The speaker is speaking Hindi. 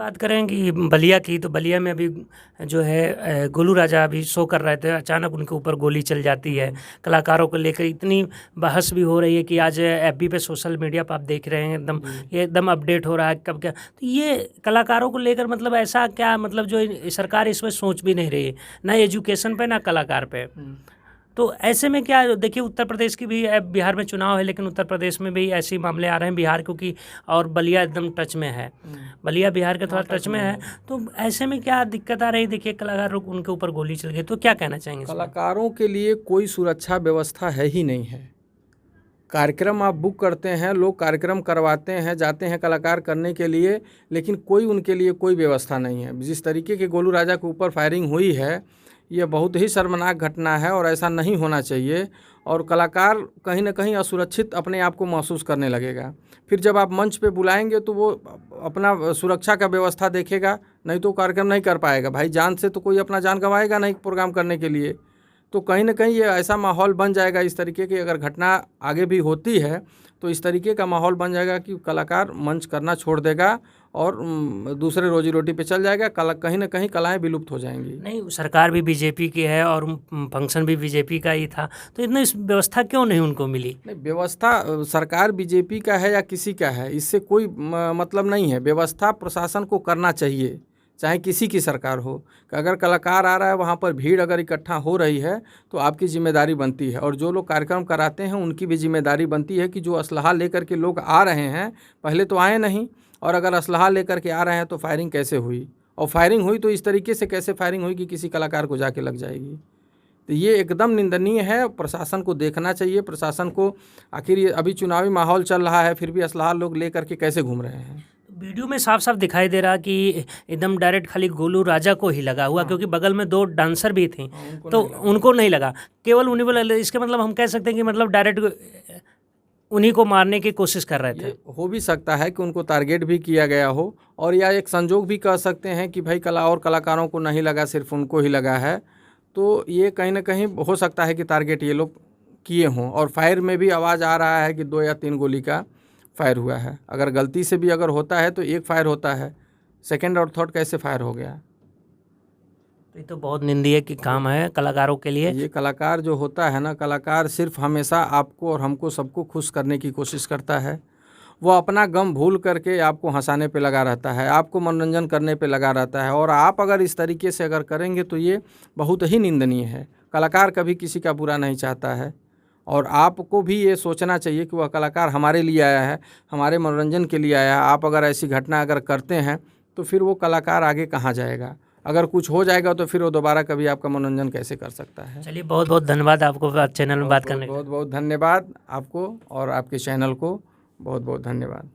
बात करें कि बलिया की, तो बलिया में अभी जो है गोलू राजा अभी शो कर रहे थे, अचानक उनके ऊपर गोली चल जाती है। कलाकारों को लेकर इतनी बहस भी हो रही है कि आज एफबी पे, सोशल मीडिया पर आप देख रहे हैं एकदम, ये एकदम अपडेट हो रहा है कब क्या। तो ये कलाकारों को लेकर मतलब ऐसा क्या, मतलब जो सरकार इसमें सोच भी नहीं रही है, ना एजुकेशन पे ना कलाकार पे। तो ऐसे में क्या, देखिए उत्तर प्रदेश की भी, बिहार में चुनाव है लेकिन उत्तर प्रदेश में भी ऐसे मामले आ रहे हैं, बिहार क्योंकि और बलिया एकदम टच में है, बलिया बिहार के थोड़ा टच में है। तो ऐसे में क्या दिक्कत आ रही, देखिए कलाकारों को उनके ऊपर गोली चल गई, तो क्या कहना चाहेंगे इसमें? कलाकारों के लिए कोई सुरक्षा व्यवस्था है ही नहीं है। कार्यक्रम आप बुक करते हैं, लोग कार्यक्रम करवाते हैं, जाते हैं कलाकार करने के लिए, लेकिन कोई उनके लिए कोई व्यवस्था नहीं है। जिस तरीके के गोलू राजा के ऊपर फायरिंग हुई है, ये बहुत ही शर्मनाक घटना है और ऐसा नहीं होना चाहिए। और कलाकार कहीं ना कहीं असुरक्षित अपने आप को महसूस करने लगेगा। फिर जब आप मंच पे बुलाएंगे तो वो अपना सुरक्षा का व्यवस्था देखेगा, नहीं तो कार्यक्रम नहीं कर पाएगा। भाई जान से तो कोई अपना जान गंवाएगा नहीं प्रोग्राम करने के लिए। तो कहीं ना कहीं ये ऐसा माहौल बन जाएगा इस तरीके की, अगर घटना आगे भी होती है तो इस तरीके का माहौल बन जाएगा कि कलाकार मंच करना छोड़ देगा और दूसरे रोजी रोटी पे चल जाएगा। कहीं ना कहीं कलाएं विलुप्त हो जाएंगी। नहीं, सरकार भी बीजेपी की है और फंक्शन भी बीजेपी का ही था, तो इतना इस व्यवस्था क्यों नहीं उनको मिली? नहीं, व्यवस्था सरकार बीजेपी का है या किसी का है, इससे कोई मतलब नहीं है। व्यवस्था प्रशासन को करना चाहिए, चाहे किसी की सरकार हो। कि अगर कलाकार आ रहा है, वहाँ पर भीड़ अगर इकट्ठा हो रही है तो आपकी जिम्मेदारी बनती है, और जो लोग कार्यक्रम कराते हैं उनकी भी जिम्मेदारी बनती है कि जो असलहा लेकर के लोग आ रहे हैं, पहले तो आए नहीं, और अगर असलहा लेकर के आ रहे हैं तो फायरिंग कैसे हुई, और फायरिंग हुई तो इस तरीके से कैसे फायरिंग हुई कि किसी कलाकार को जाके लग जाएगी। तो ये एकदम निंदनीय है। प्रशासन को देखना चाहिए, प्रशासन को, आखिर ये अभी चुनावी माहौल चल रहा है फिर भी असलहा लोग लेकर के कैसे घूम रहे हैं। वीडियो में साफ साफ दिखाई दे रहा कि एकदम डायरेक्ट खाली गोलू राजा को ही लगा हुआ, क्योंकि बगल में 2 डांसर भी थी, तो उनको नहीं लगा, केवल उन्हीं को लगा। इसके मतलब हम कह सकते हैं कि मतलब डायरेक्ट उन्हीं को मारने की कोशिश कर रहे थे। हो भी सकता है कि उनको टारगेट भी किया गया हो, और या एक संजोग भी कह सकते हैं कि भाई कलाकारों को नहीं लगा, सिर्फ उनको ही लगा है। तो ये कहीं ना कहीं हो सकता है कि टारगेट ये लोग किए हों। और फायर में भी आवाज़ आ रहा है कि 2 या 3 गोली का फायर हुआ है। अगर गलती से भी अगर होता है तो एक फायर होता है, सेकंड और थर्ड कैसे फायर हो गया? तो ये तो बहुत निंदनीय की काम है कलाकारों के लिए। ये कलाकार जो होता है ना, कलाकार सिर्फ हमेशा आपको और हमको सबको खुश करने की कोशिश करता है। वो अपना गम भूल करके आपको हंसाने पे लगा रहता है, आपको मनोरंजन करने पे लगा रहता है। और आप अगर इस तरीके से अगर करेंगे तो ये बहुत ही निंदनीय है। कलाकार कभी किसी का बुरा नहीं चाहता है, और आपको भी ये सोचना चाहिए कि वह कलाकार हमारे लिए आया है, हमारे मनोरंजन के लिए आया है। आप अगर ऐसी घटना अगर करते हैं तो फिर वो कलाकार आगे कहाँ जाएगा? अगर कुछ हो जाएगा तो फिर वो दोबारा कभी आपका मनोरंजन कैसे कर सकता है? चलिए, बहुत बहुत धन्यवाद आपको चैनल में बात करने का। बहुत बहुत धन्यवाद आपको और आपके चैनल को, बहुत बहुत धन्यवाद।